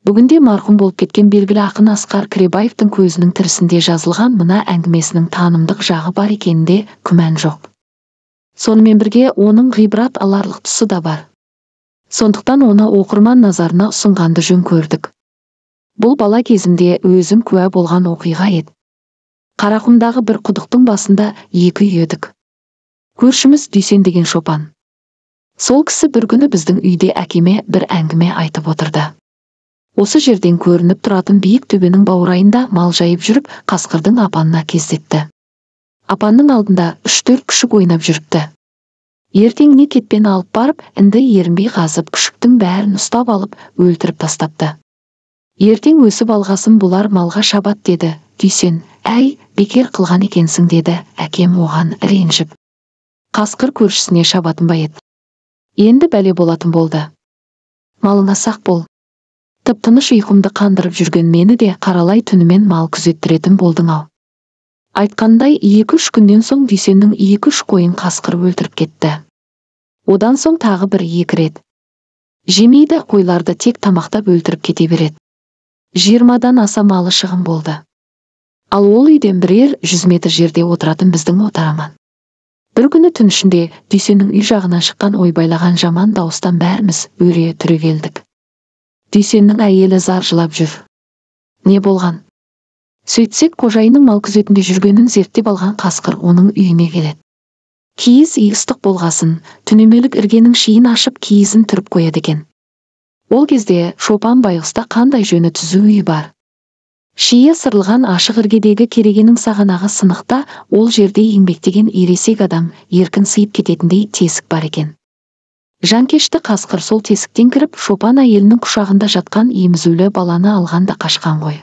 Бүгінде марқұм болып кеткен белгілі ақын Асқар Кіребаевтың көзінің тірісінде жазылған мына әңгімесінің танымдық жағы бар екенінде күмән жоқ. Сонымен бірге оның ғибрат аларлық тұсы да бар. Сондықтан оны оқырман назарына ұсынғанды жөн көрдік. Бұл бала кезімде өзім куә болған оқиға еді. Қарақұмдағы бір құдықтың басында екі үй едік. Көршіміз Дүйсен деген шопан. Сол кісі бір күні біздің үйде әкеме бір әңгіме айтып отырды. Осы жерден көрініп тұратын биік төбенің баурайында мал жайып жүріп, қасқырдың апанына кездетті. Апанның алдында 3-4 күшік ойнап жүріпті. Ертеңіне кетпен алып барып, інді ерінбей қазып, күшіктің бәрін ұстап алып, өлтіріп тастапты. Ертең өсіп алғасын бұлар малға шабат деді. Дүйсен, әй, бекер қылған екенсің деді, әкем оған ренжіп. Қасқыр көршісіне шабатын ба еді. Енді бәле болатын болды. Малыңа сақ бол. Тып-тыныш ұйқымды қандырып жүрген мені де қаралай түнімен мал күзеттіретін болдың-ау. Айтқандай 2-3 күннен соң Дүйсеннің 2-3 қойын қасқыр өлтіріп кетті. Одан соң тағы бір 2 рет. Жемейді, қойларды тек тамақтап өлтіріп кете береді. 20-дан аса малы шығын болды. Ал ол үйден бірер 100 метр жерде отыратын біздің отараман. Бір күні түн ішінде Дүйсеннің үй жағынан шыққан ойбайлаған жаман дауыстан бәріміз өре түрегелдік. Дүйсеннің әйелі зар жылап жүр. Не болған? Сөйтсек, қожайынның мал күзетінде жүргенін зерттеп алған қасқыр оның үйіне келеді. Киіз үй ыстық болғасын, түнемелік іргенің шиін ашып киізін түріп қояды екен. Ол кезде шопан байғұста қандай жөні түзу үй бар. Шиі сырылған ашық іргедегі керегенің сағанағы сынықта ол жерде еңбектеген ересек адам еркін сыйып кететіндей тесік бар екен. Жанкешті қасқыр сол тесіктен кіріп, шопан әйелінің құшағында жатқан емізулі баланы алғанда қашқан ғой.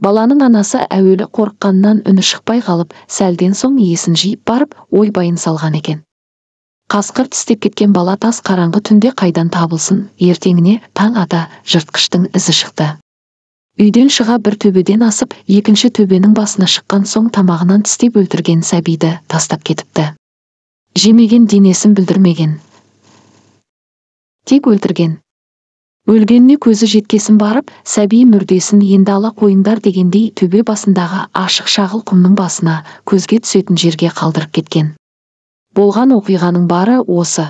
Баланың анасы әуелі қорыққаннан үні шықпай қалып, сәлден соң есін жиып барып, ойбайын салған екен. Қасқыр тістеп кеткен бала тас қараңғы түнде қайдан табылсын, ертеңіне таң ата жыртқыштың ізі шықты. Үйден шыға бір төбеден асып, екінші төбенің басына шыққан соң тамағынан тістеп өлтірген сәбиді тастап кетіпті. Жемеген, денесін білдірмеген. Тек өлтірген. Өлгеніне көзі жеткесін барып, сәби мүрдесін енді ала қойыңдар дегендей төбе басындағы ашық шағыл құмның басына, көзге түсетін жерге қалдырып кеткен. Болған оқиғаның бары осы.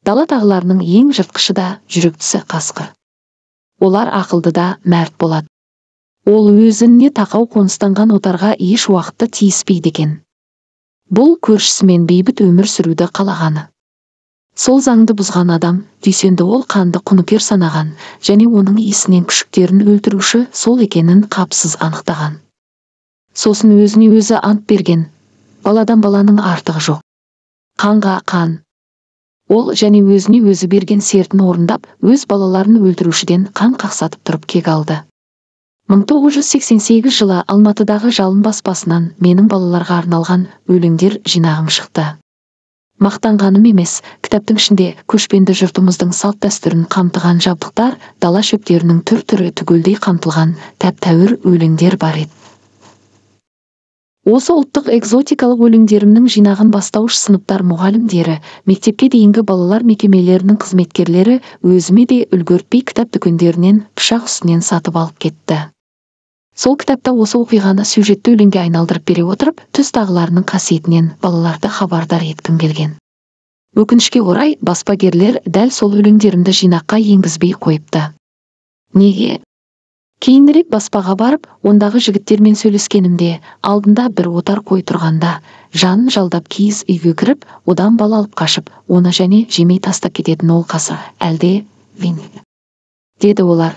Дала тағыларының ең жыртқышы да жүректісі қасқыр. Олар ақылды да мәрт болады. Ол өзіне тақау қоныстанған отарға еш уақытта тиіспейді екен. Бұл көршісімен бейбіт өмір сүруді қалағаны. Сол заңды бұзған адам Дүйсенді ол қанды құныкер санаған, және оның иісінен күшіктерін өлтіруші сол екенін қапсыз анықтаған. Сосын өзіне өзі ант берген. Баладан баланың артығы жоқ. Қанға қан. Ол және өзіне өзі берген сертін орындап, өз балаларын өлтірушіден қан қақсатып тұрып кек алды. 1988 жылы Алматыдағы Жалын баспасынан менің балаларға арналған өлеңдер жинағым шықты. Мақтанғаным емес, кітаптың ішінде көшпенді жұртымыздың салт дәстүрін қамтыған жабдықтар, дала шөптерінің түр-түрі түгелдей қамтылған тәп-тәуір өлеңдер бар еді. Осы ұлттық экзотикалық өлеңдерімнің жинағын бастауыш сыныптар мұғалімдері, мектепке дейінгі балалар мекемелерінің қызметкерлері өзіме де үлгертпей кітап дүкендерінен пышақ үстінен сатып алып кетті. Сол кітапта осы оқиғаны сюжетті өлеңге айналдырып бере отырып, түс тағыларының қасиетінен балаларды хабардар еткім келген. Өкінішке орай, баспагерлер дәл сол өлеңдерімді жинаққа енгізбей қойыпты. Неге? Кейінірек баспаға барып, ондағы жігіттермен сөйлескенімде, алдында бір отар қой тұрғанда, жанын жалдап киіз үйге кіріп, одан бала алып қашып, оны және жемей тастап кететін ол қасыр, әлде вин, деді олар.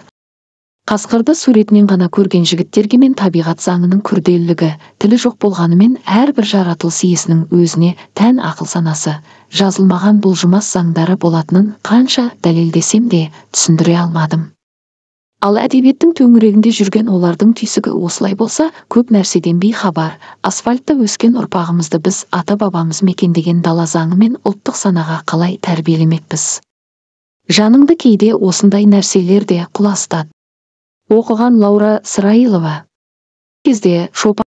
Қасқырды суретінен ғана көрген жігіттерге мен табиғат заңының күрделілігі, тілі жоқ болғанымен әрбір жаратылыс иесінің өзіне тән ақыл санасы, жазылмаған бұлжымас заңдары болатынын қанша дәлелдесем де түсіндіре алмадым. Ал әдебиеттің төңірегінде жүрген олардың түйсігі осылай болса, көп нәрседен бейхабар, асфальтта өскен ұрпағымызды біз ата-бабамыз мекендеген дала заңы мен ұлттық санаға қалай тәрбиелемекпіз? Жаныңды кейде осындай нәрселер де құластады. Оқыған Лаура Сырайылова. Кезде шопан